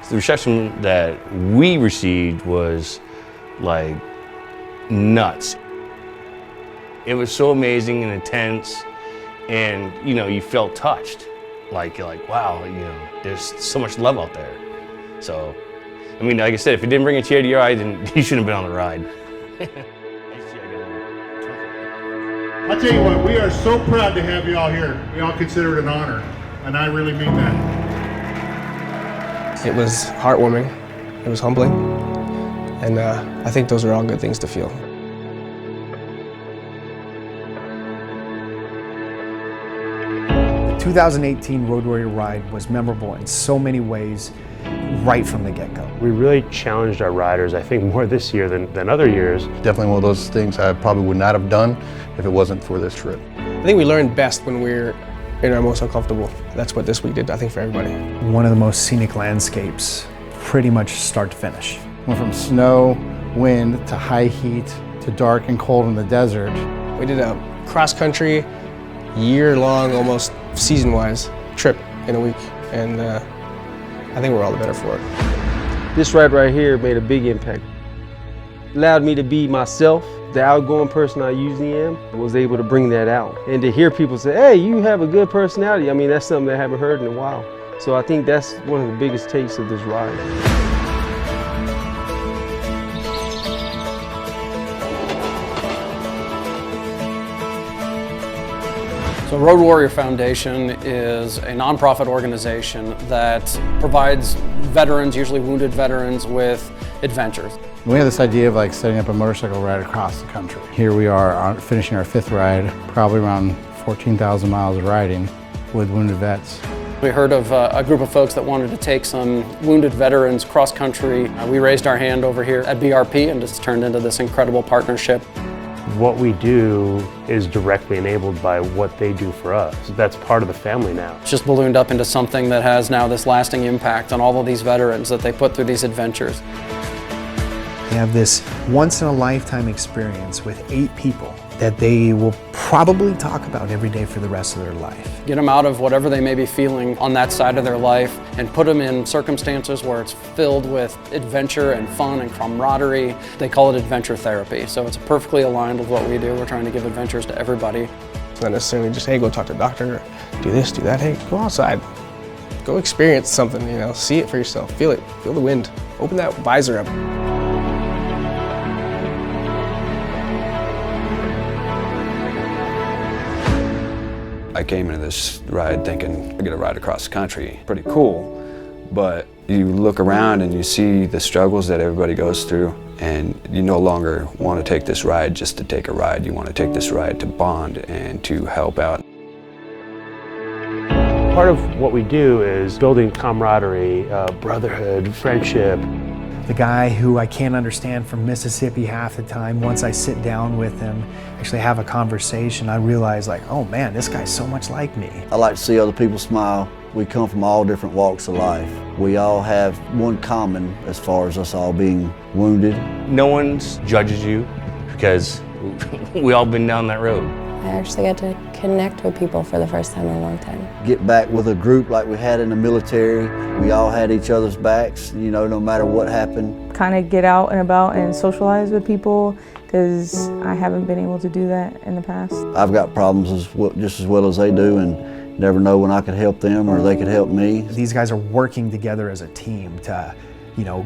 The reception that we received was like nuts. It was so amazing and intense, and you felt touched. Like you're like, wow, there's so much love out there. So, I mean, like I said, if it didn't bring a tear to your eye, then you shouldn't have been on the ride. I'll tell you what, we are so proud to have you all here. We all consider it an honor, and I really mean that. It was heartwarming, it was humbling, and I think those are all good things to feel. The 2018 Road Warrior Ride was memorable in so many ways right from the get-go. We really challenged our riders, I think, more this year than other years. Definitely one of those things I probably would not have done if it wasn't for this trip. I think we learned best when we're in our most uncomfortable. That's what this week did, I think, for everybody. One of the most scenic landscapes, pretty much start to finish. Went from snow, wind, to high heat, to dark and cold in the desert. We did a cross-country, year-long, almost season-wise trip in a week, and I think we're all the better for it. This ride right here made a big impact. It allowed me to be myself, the outgoing person I usually am. I was able to bring that out. And to hear people say, hey, you have a good personality, I mean, that's something I haven't heard in a while. So I think that's one of the biggest takes of this ride. So Road Warrior Foundation is a nonprofit organization that provides veterans, usually wounded veterans, with adventures. We had this idea of setting up a motorcycle ride across the country. Here we are finishing our 5th ride, probably around 14,000 miles of riding with wounded vets. We heard of a group of folks that wanted to take some wounded veterans cross-country. We raised our hand over here at BRP and it's turned into this incredible partnership. What we do is directly enabled by what they do for us. That's part of the family now. It's just ballooned up into something that has now this lasting impact on all of these veterans that they put through these adventures. They have this once-in-a-lifetime experience with 8 people that they will probably talk about every day for the rest of their life. Get them out of whatever they may be feeling on that side of their life and put them in circumstances where it's filled with adventure and fun and camaraderie. They call it adventure therapy, so it's perfectly aligned with what we do. We're trying to give adventures to everybody. It's not necessarily just, hey, go talk to a doctor, do this, do that. Hey, go outside, go experience something, see it for yourself, feel it, feel the wind, open that visor up. I came into this ride thinking, I get a ride across the country, pretty cool, but you look around and you see the struggles that everybody goes through, and you no longer want to take this ride just to take a ride. You want to take this ride to bond and to help out. Part of what we do is building camaraderie, brotherhood, friendship. The guy who I can't understand from Mississippi half the time, once I sit down with him, actually have a conversation, I realize oh man, this guy's so much like me. I like to see other people smile. We come from all different walks of life. We all have one common as far as us all being wounded. No one judges you because we all been down that road. I actually got to connect with people for the first time in a long time. Get back with a group like we had in the military. We all had each other's backs, no matter what happened. Kind of get out and about and socialize with people because I haven't been able to do that in the past. I've got problems just as well as they do, and never know when I could help them or they could help me. These guys are working together as a team to,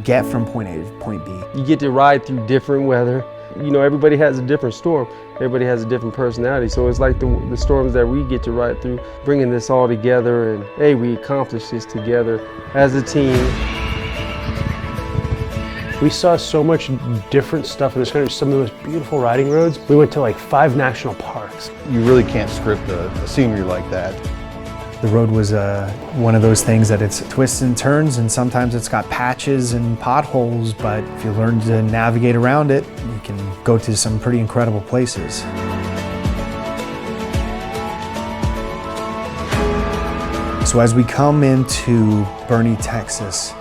get from point A to point B. You get to ride through different weather. Everybody has a different storm. Everybody has a different personality. So it's like the storms that we get to ride through, bringing this all together, and hey, we accomplished this together as a team. We saw so much different stuff in this country, some of the most beautiful riding roads. We went to 5 national parks. You really can't script a scenery like that. The road was one of those things that it's twists and turns, and sometimes it's got patches and potholes, but if you learn to navigate around it, you can go to some pretty incredible places. So as we come into Boerne, Texas,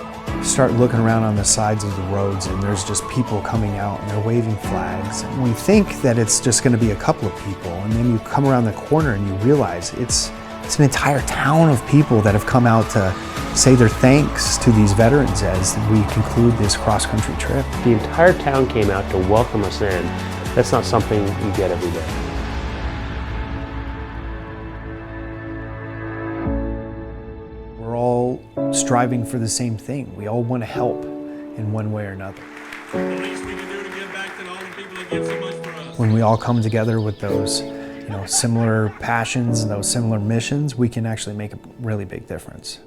start looking around on the sides of the roads, and there's just people coming out and they're waving flags. And we think that it's just going to be a couple of people, and then you come around the corner and you realize it's It's an entire town of people that have come out to say their thanks to these veterans as we conclude this cross-country trip. The entire town came out to welcome us in. That's not something you get every day. We're all striving for the same thing. We all want to help in one way or another. The least we can do to give back to all the people that give so much for us. When we all come together with those, similar passions and those similar missions, we can actually make a really big difference.